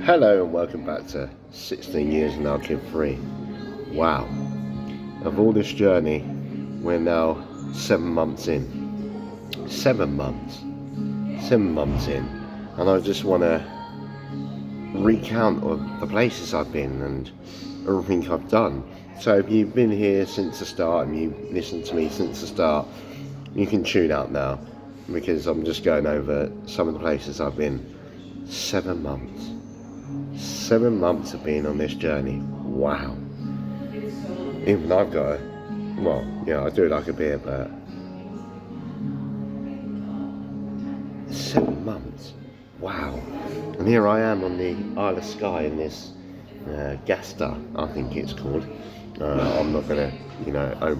Hello and welcome back to 16 years and now kid free. Wow. Of all this journey, we're now 7 months in. 7 months. 7 months in. And I just want to recount of the places I've been and everything I've done. So if you've been here since the start and you've listened to me since the start, you can tune out now because I'm just going over some of the places I've been. 7 months. 7 months of being on this journey. Wow. Even I've got I do like a beer, but 7 months. Wow. And here I am on the Isle of Skye in this Gasta, I think it's called. I'm not going to,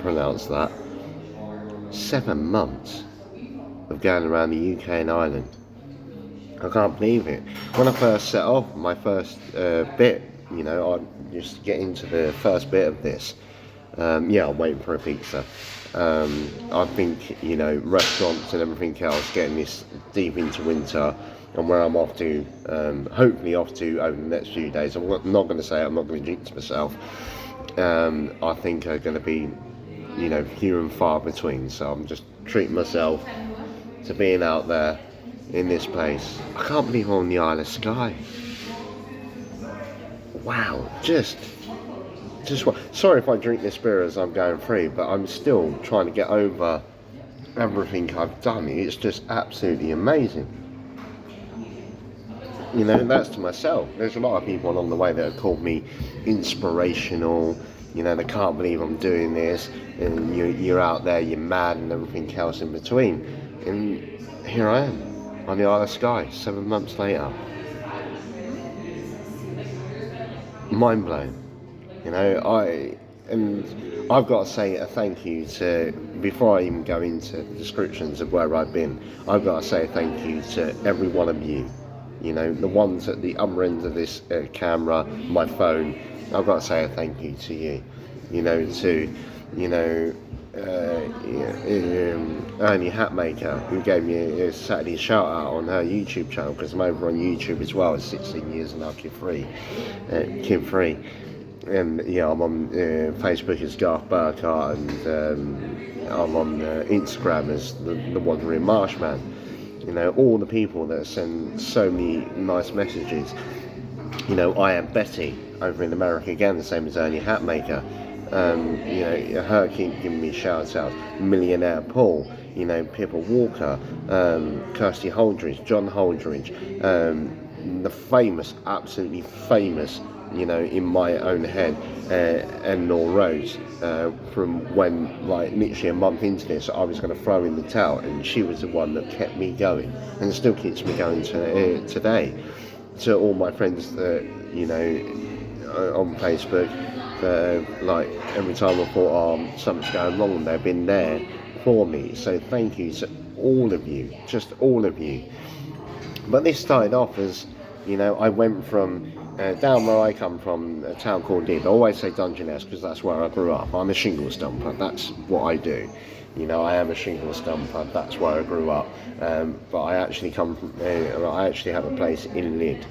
pronounce that. 7 months of going around the UK and Ireland. I can't believe it. When I first set off my first bit, I just get into the first bit of this. I'm waiting for a pizza. I think, restaurants and everything else, getting this deep into winter and where I'm off to, hopefully off to over the next few days. I'm not going to say I'm not going to jinx myself. I think are going to be, few and far between. So I'm just treating myself to being out there in this place. I can't believe I'm on the Isle of Skye. Wow, just sorry if I drink this beer as I'm going through, but I'm still trying to get over everything I've done. It's just absolutely amazing. That's to myself. There's a lot of people along the way that have called me inspirational. They can't believe I'm doing this, and you're out there, you're mad, and everything else in between. And here I am on the Isle of Skye, 7 months later. Mind blown. I've got to say a thank you to, before I even go into descriptions of where I've been, I've got to say a thank you to every one of you. The ones at the other end of this camera, my phone, I've got to say a thank you to you. Ernie Hatmaker, who gave me a Saturday shout out on her YouTube channel, because I'm over on YouTube as well. It's 16 years and now kid free. And I'm on Facebook as Garth Burkhardt, and I'm on Instagram as the Wandering Marshman. All the people that send so many nice messages. I am Betty over in America again, the same as Ernie Hatmaker. Her keep giving me shout outs. Millionaire Paul, Pippa Walker, Kirsty Holdridge, John Holdridge, the famous, absolutely famous, in my own head, Eleanor Rose, from when, literally a month into this, I was going to throw in the towel, and she was the one that kept me going, and still keeps me going today. To all my friends that, on Facebook, every time I thought, something's going wrong, they've been there for me. So thank you to all of you, just all of you. But this started off as, I went from down where I come from, a town called Beleave. I always say Dungeness because that's where I grew up. I'm a shingle stumper, that's what I do. I am a shingle stumper, that's where I grew up. But I actually come from, I actually have a place in Lydd,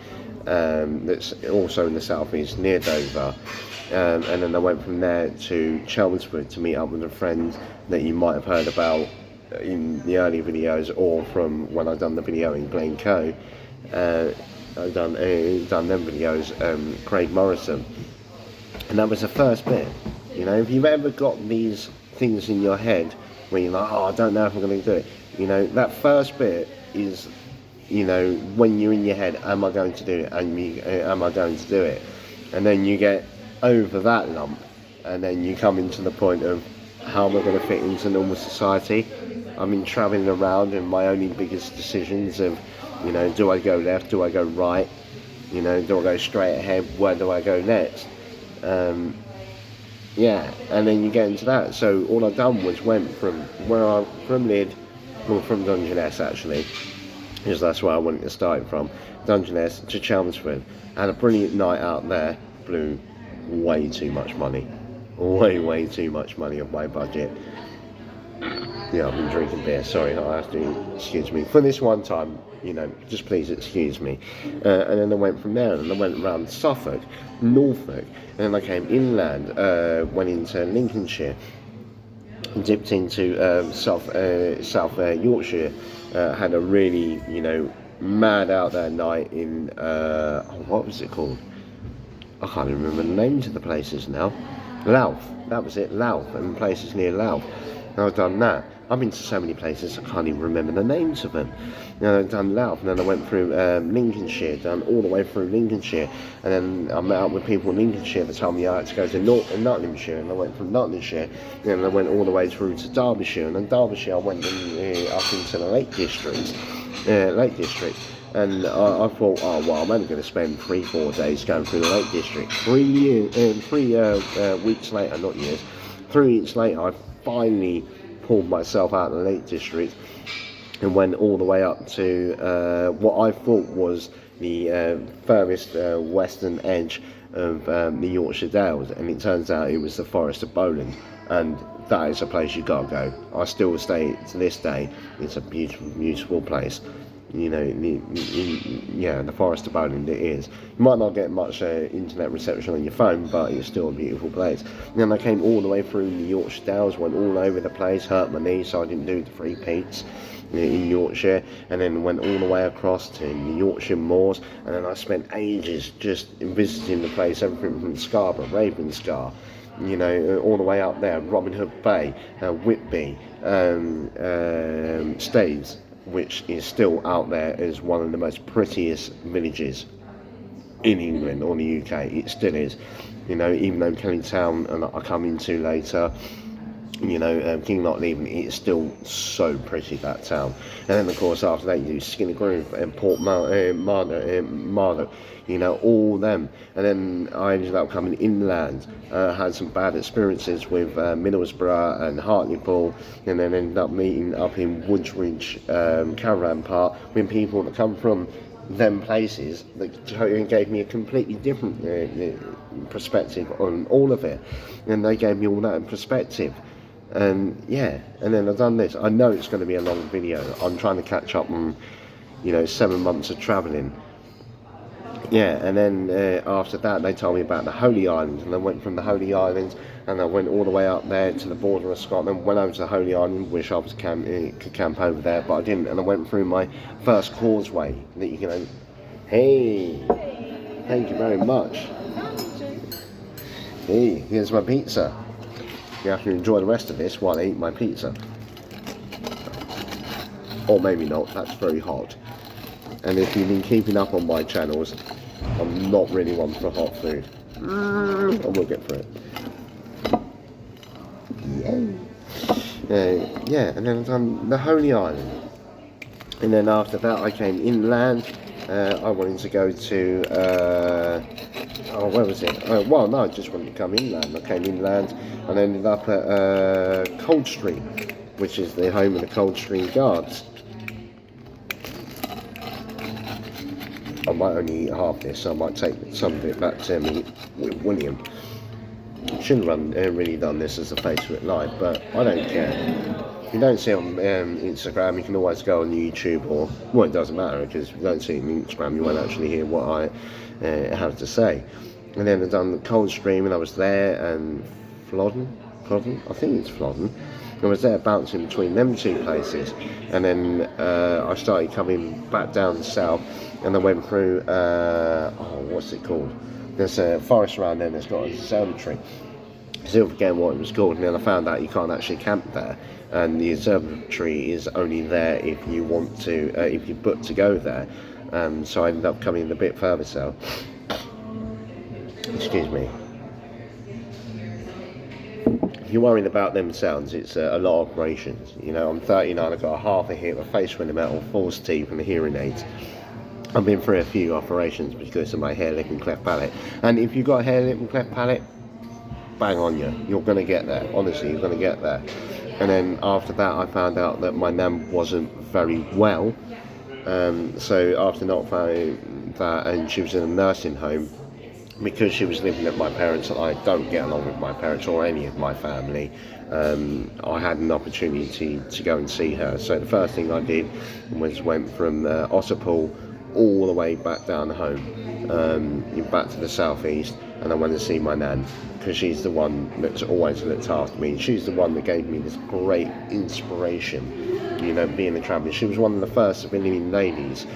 that's also in the southeast near Dover. And then I went from there to Chelmsford to meet up with a friend that you might have heard about in the early videos, or from when I've done the video in Glencoe. I've done them videos, Craig Morrison. And that was the first bit. If you've ever got these things in your head where you're like, I don't know if I'm going to do it, that first bit is, when you're in your head, am I going to do it? Am I going to do it? And then you get over that lump, and then you come into the point of, how am I going to fit into normal society? I've been travelling around, and my only biggest decisions of, do I go left, do I go right, do I go straight ahead, where do I go next? And then you get into that. So all I've done was went from Lydd, from Dungeness actually, because that's where I wanted to start from, Dungeness to Chelmsford. Had a brilliant night out there, blew way too much money, way too much money of my budget. Yeah, I've been drinking beer. Sorry, I have to excuse me for this one time. Just please excuse me. And then I went from there, and I went around Suffolk, Norfolk, and then I came inland, went into Lincolnshire, dipped into South Yorkshire. Had a really, mad out there night in what was it called? I can't even remember the names of the places now. Louth, that was it, Louth, and places near Louth. And I've done that. I've been to so many places I can't even remember the names of them. I've done Louth, and then I went through Lincolnshire, done all the way through Lincolnshire, and then I met up with people in Lincolnshire that told me I had to go to Nottinghamshire, and I went from Nottinghamshire, and I went all the way through to Derbyshire, and then Derbyshire I went up into the Lake District. And I thought, oh well, I'm only going to spend 3-4 days going through the Lake District. 3 weeks later, not years, 3 weeks later, I finally pulled myself out of the Lake District and went all the way up to what I thought was the furthest western edge of the Yorkshire Dales, and it turns out it was the Forest of Bowland, and that is a place you gotta go. I still stay to this day. It's a beautiful, beautiful place. The Forest of Bowland, it is. You might not get much internet reception on your phone, but it's still a beautiful place. And then I came all the way through the Yorkshire Dales, went all over the place, hurt my knee, so I didn't do the 3 peaks in Yorkshire, and then went all the way across to the Yorkshire Moors, and then I spent ages just visiting the place, everything from Scarborough, Ravenscar, all the way up there, Robin Hood Bay, Whitby, Staves, which is still out there as one of the most prettiest villages in England or the UK. It still is, even though Kelly Town, and I come into later, King Not Leaving, it's still so pretty, that town. And then of course after that you do Skinner Grove and Port Marnock, all them. And then I ended up coming inland, had some bad experiences with Middlesbrough and Hartlepool, and then ended up meeting up in Woodridge Caravan Park with people that come from them places that gave me a completely different perspective on all of it, and they gave me all that in perspective. And then I've done this. I know it's going to be a long video. I'm trying to catch up on 7 months of travelling. And then after that they told me about the Holy Islands, and I went from the Holy Islands and I went all the way up there to the border of Scotland, went over to the Holy Island, wish I could camp over there, but I didn't, and I went through my first causeway that you can hey, thank you very much. Hey, here's my pizza. You have to enjoy the rest of this while I eat my pizza. Or maybe not, that's very hot. And if you've been keeping up on my channels, I'm not really one for hot food. I will get through it. And then I've done the Holy Island. And then after that I came inland. I wanted to go to, where was it? No, I just wanted to come inland. I came inland and ended up at Coldstream, which is the home of the Coldstream Guards. I might only eat half this, so I might take some of it back to me with William. Shouldn't have really done this as a Facebook Live, but I don't care. If you don't see it on Instagram, you can always go on YouTube, or, well, it doesn't matter, because if you don't see it on Instagram, you won't actually hear what I have to say. And then I've done the Coldstream, and I was there, and Flodden, I think it's Flodden. I was there bouncing between them 2 places, and then I started coming back down south, and I went through, what's it called? There's a forest around there that's got a observatory. I still forget what it was called, and then I found out you can't actually camp there, and the observatory is only there if you want to, if you book to go there. So I ended up coming a bit further south. Excuse me. If you're worrying about them sounds, it's a lot of operations. I'm 39, I've got a half a hip, a face full of metal, false teeth, and a hearing aids. I've been through a few operations because of my hair, lip and cleft palate. And if you've got a hair, lip and cleft palate, bang on you. You're going to get there. Honestly, you're going to get there. And then after that, I found out that my nan wasn't very well. So after not finding that, and she was in a nursing home, because she was living at my parents, and I don't get along with my parents or any of my family. I had an opportunity to go and see her. So the first thing I did was went from Ossipol all the way back down home, back to the southeast, and I went to see my nan, because she's the one that's always looked after me. She's the one that gave me this great inspiration, being a traveller. She was one of the first civilian ladies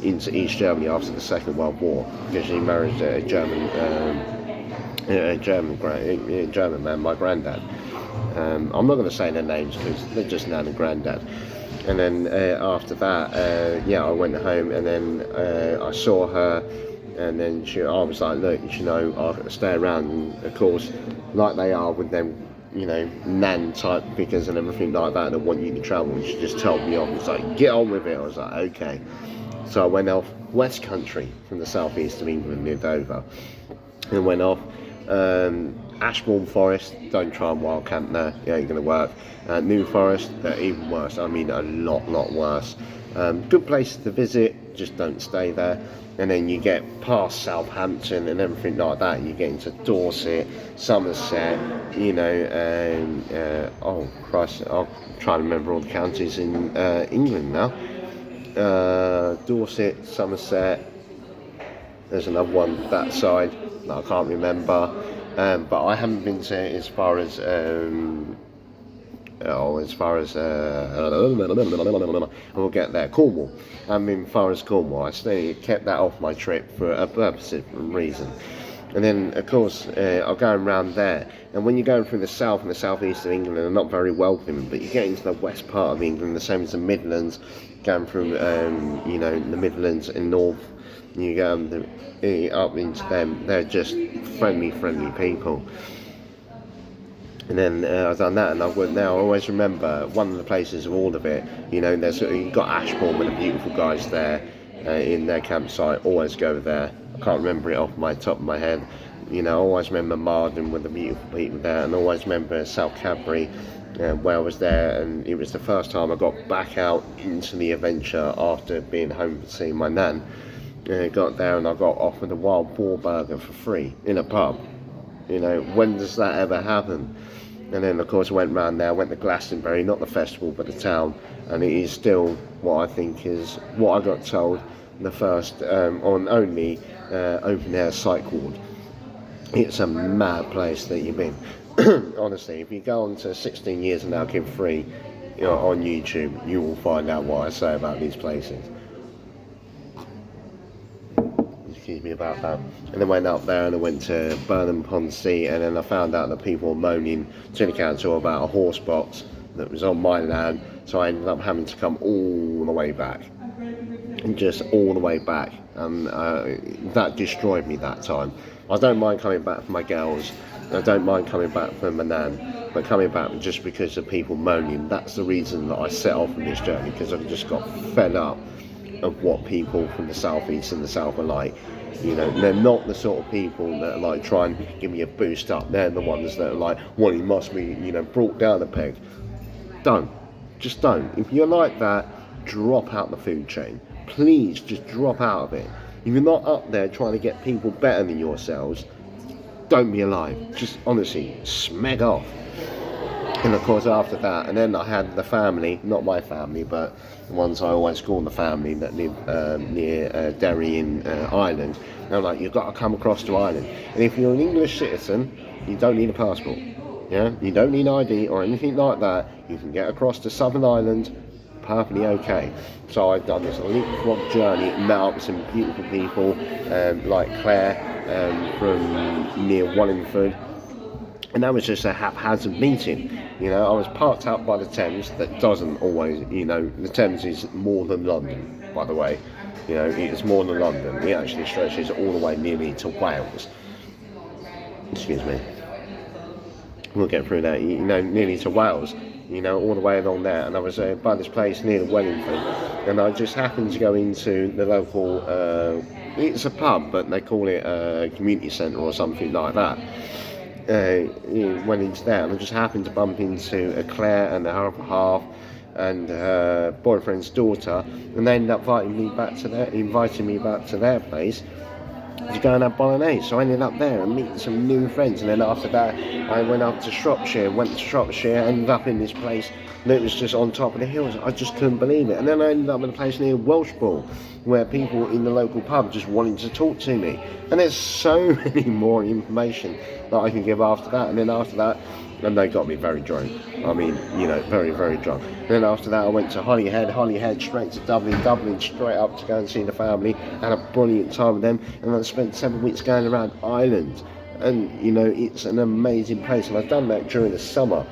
into East Germany after the Second World War, because she married a German man, my granddad. I'm not going to say their names because they're just nan and granddad. And then after that, I went home, and then I saw her, and then I was like, look, I'll stay around. And of course, like they are with them, nan type figures and everything like that want you to travel. And she just told me off. It's like, get on with it. I was like, okay. So I went off West Country from the southeast of England, near Dover, and went off. Ashbourne Forest, don't try and wild camp there, it ain't going to work. New Forest, they're even worse, I mean a lot worse. Good places to visit, just don't stay there. And then you get past Southampton and everything like that, you get into Dorset, Somerset, oh Christ, I'll try to remember all the counties in England now. Dorset, Somerset, there's another one that side that I can't remember. But I haven't been to as far as we'll get there. Cornwall. I mean, as far as Cornwall, I kept that off my trip for a purposive reason. And then, of course, I'm going around there. And when you're going through the south and the southeast of England, they're not very welcoming. But you get into the west part of England, the same as the Midlands, going through, the Midlands and north. You go up into them, they're just friendly people. And then I've done that, and I went there. I always remember one of the places of all of it, you've got Ashbourne with the beautiful guys there in their campsite, always go there. I can't remember it off my top of my head. I always remember Marden with the beautiful people there, and I always remember South Cadbury where I was there, and it was the first time I got back out into the adventure after being home to see my nan. Got there and I got offered a wild boar burger for free in a pub. When does that ever happen? And then of course I went round there, went to Glastonbury, not the festival but the town, and it is still what I think is, what I got told, the first on only open air psych ward. It's a mad place that you've been. Honestly, if you go on to 16 years and now kid free on YouTube, you will find out what I say about these places. Excuse me about that. And then went up there and I went to Burnham-upon-Sea, and then I found out that people were moaning to the council about a horse box that was on my land, so I ended up having to come all the way back, and just all the way back, and that destroyed me that time. I don't mind coming back for my girls, I don't mind coming back for my nan, but coming back just because of people moaning, that's the reason that I set off on this journey, because I just got fed up of what people from the southeast and the south are like. They're not the sort of people that are like trying to give me a boost up. They're the ones that are like, well, he must be, brought down a peg. Just don't. If you're like that, drop out the food chain. Please, just drop out of it. If you're not up there trying to get people better than yourselves, don't be alive. Just honestly, smeg off. And of course after that, and then I had the family, not my family, but the ones I always call the family that live near Derry in Ireland. And I'm like, you've got to come across to Ireland. And if you're an English citizen, you don't need a passport. Yeah, you don't need ID or anything like that. You can get across to Southern Ireland perfectly okay. So I've done this leapfrog journey, met up with some beautiful people like Claire from near Wallingford. And that was just a haphazard meeting. I was parked out by the Thames. That doesn't always, the Thames is more than London, by the way. It's more than London. It actually stretches all the way nearly to Wales. Excuse me. We'll get through that. Nearly to Wales. All the way along there. And I was by this place near Wellington. And I just happened to go into the local, it's a pub, but they call it a community centre or something like that. Went into there, and I just happened to bump into a Claire and her other half and her boyfriend's daughter, and they ended up inviting me back to their place. to go and have bolognese. So I ended up there and meeting some new friends. And then after that, I went up to Shropshire, ended up in this place that was just on top of the hills. I just couldn't believe it. And then I ended up in a place near Welshpool, where people in the local pub just wanted to talk to me. And there's so many more information that I can give after that. And then after that, and they got me very drunk. I mean, very, very drunk. And then after that, I went to Holyhead, straight to Dublin, straight up to go and see the family. Had a brilliant time with them. And I spent 7 weeks going around Ireland. And, it's an amazing place. And I've done that during the summer.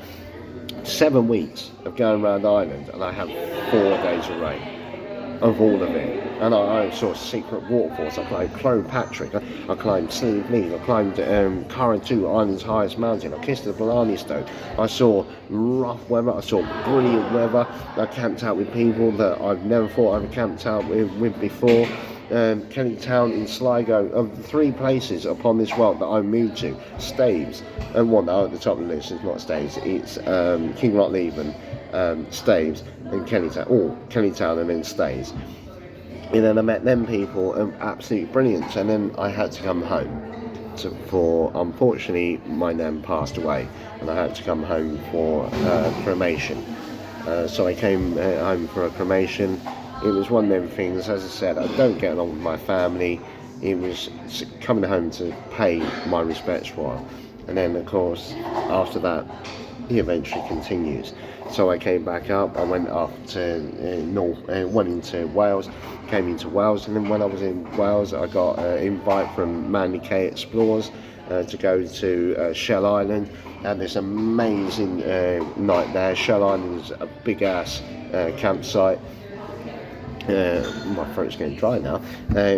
7 weeks of going around Ireland, and I had 4 days of rain. Of all of it. And I saw secret waterfalls. I climbed Clone Patrick, I climbed Slieve League, I climbed Curragh, Ireland's highest mountain, I kissed the Blarney Stone. I saw rough weather, I saw brilliant weather. I camped out with people that I've never thought I'd camped out with before. Kellytown in Sligo, of the 3 places upon this world that I moved to, Staves, and one at the top of the list is not Staves, it's Kinlochleven, Staves, and Kellytown and then Staves. And then I met them people, and absolutely brilliant. And then I had to come home unfortunately, my nan passed away, and I had to come home for cremation. So I came home for a cremation. It was one of them things, as I said, I don't get along with my family. It was coming home to pay my respects for her. And then, of course, after that, he eventually continues. So I came back up, I went up to went into Wales, came into Wales, and then when I was in Wales, I got an invite from Manly Cay Explorers to go to Shell Island. Had this amazing night there. Shell Island is a big ass campsite. My throat's getting dry now.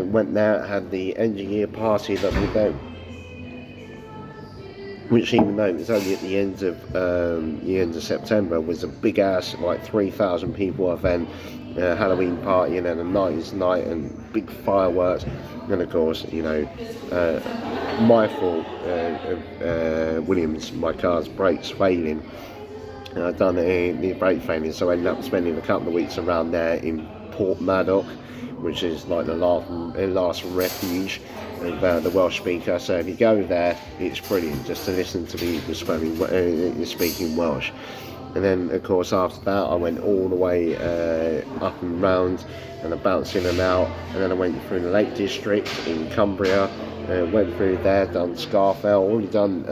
Went there, had the end of year party that we do, which, even though it was only at the end of September, was a big ass, like 3,000 people event, Halloween party, and then a 90s night and big fireworks. And of course, my fault, Williams, my car's brakes failing. I'd done the brake failing, so I ended up spending a couple of weeks around there in Port Maddock, which is like the last refuge of the Welsh speaker. So if you go there, it's brilliant just to listen to people speaking Welsh. And then, of course, after that, I went all the way up and round, and I bounced in and out. And then I went through the Lake District in Cumbria, went through there, done Scarfell, already done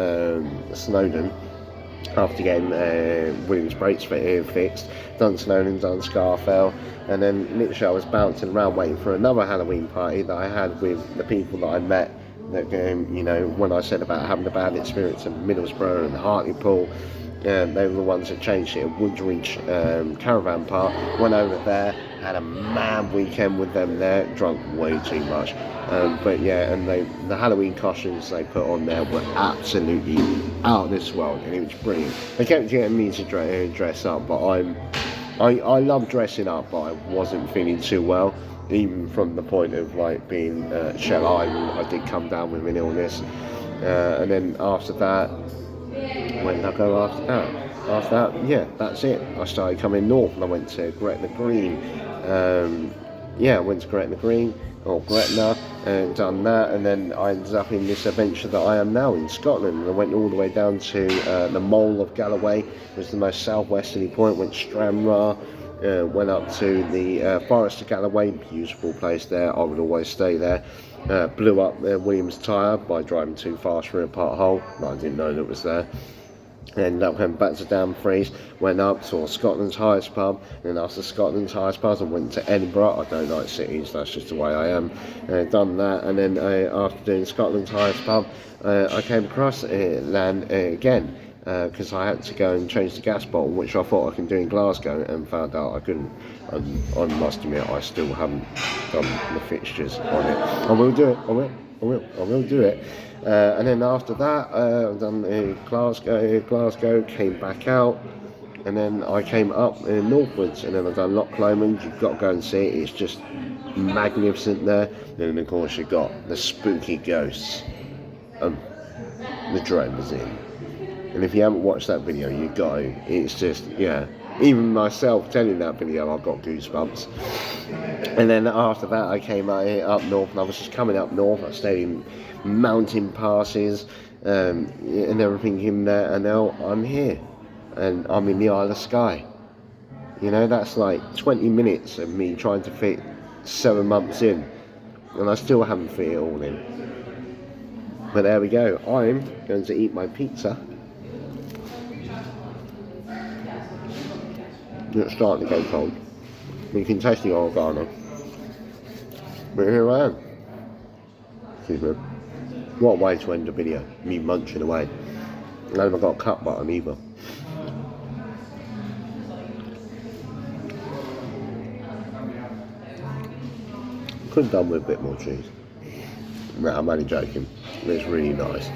Snowdon. After getting Williams brakes fixed, done Snowdon, done Scarfell, and then literally I was bouncing around waiting for another Halloween party that I had with the people that I met. That when I said about having a bad experience in Middlesbrough and Hartlepool, they were the ones that changed it at Woodridge Caravan Park. Went over there, had a mad weekend with them there, drunk way too much. But yeah, and the Halloween costumes they put on there were absolutely out of this world, and it was brilliant. They kept getting me to dress up, but I love dressing up, but I wasn't feeling too well. Even from the point of like being Shell Island, I did come down with an illness. And then after that, where did I go after that? After that, yeah, that's it. I started coming north, and I went to Gretna Green. I went to Gretna Green, or Gretna, and done that, and then I ended up in this adventure that I am now in Scotland. And I went all the way down to the Mole of Galloway, which was the most southwesterly point, went Stranraer, went up to the Forest of Galloway, beautiful place there, I would always stay there. Blew up Williams tyre by driving too fast through a pothole, I didn't know that was there. Ended up going back to Dumfries, went up to Scotland's highest pub, and then after Scotland's highest pub I went to Edinburgh. I don't like cities, that's just the way I am. Done that, and then after doing Scotland's highest pub, I came across land again, because I had to go and change the gas bottle, which I thought I could do in Glasgow, and found out I couldn't. I must admit, I still haven't done the fixtures on it. I will do it, I will do it. And then after that, I've done Glasgow, came back out, and then I came up northwards, and then I've done Loch Lomond. You've got to go and see it, it's just magnificent there. And then of course you've got the spooky ghosts of the Drone's Inn. And if you haven't watched that video, you've got to. It's just, yeah, Even myself telling that video, I've got goosebumps. And then after that, I came out here up north, and I was just coming up north. I stayed in mountain passes and everything in there, and now I'm here, and I'm in the Isle of Skye. You know, that's like 20 minutes of me trying to fit 7 months in, and I still haven't fit it all in. But there we go. I'm going to eat my pizza. It's starting to go cold. You can taste the oregano. But here I am. Excuse me. What a way to end the video. Me munching away. I haven't got a cut button either. Could have done with a bit more cheese. No, I'm only joking. It's really nice.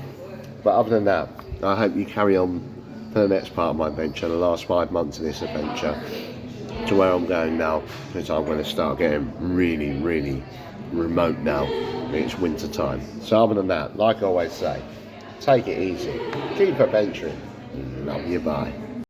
But other than that, I hope you carry on for the next part of my adventure, the last 5 months of this adventure, to where I'm going now, because I'm going to start getting really, really remote now. It's winter time. So other than that, like I always say, take it easy, keep adventuring. Love you, bye.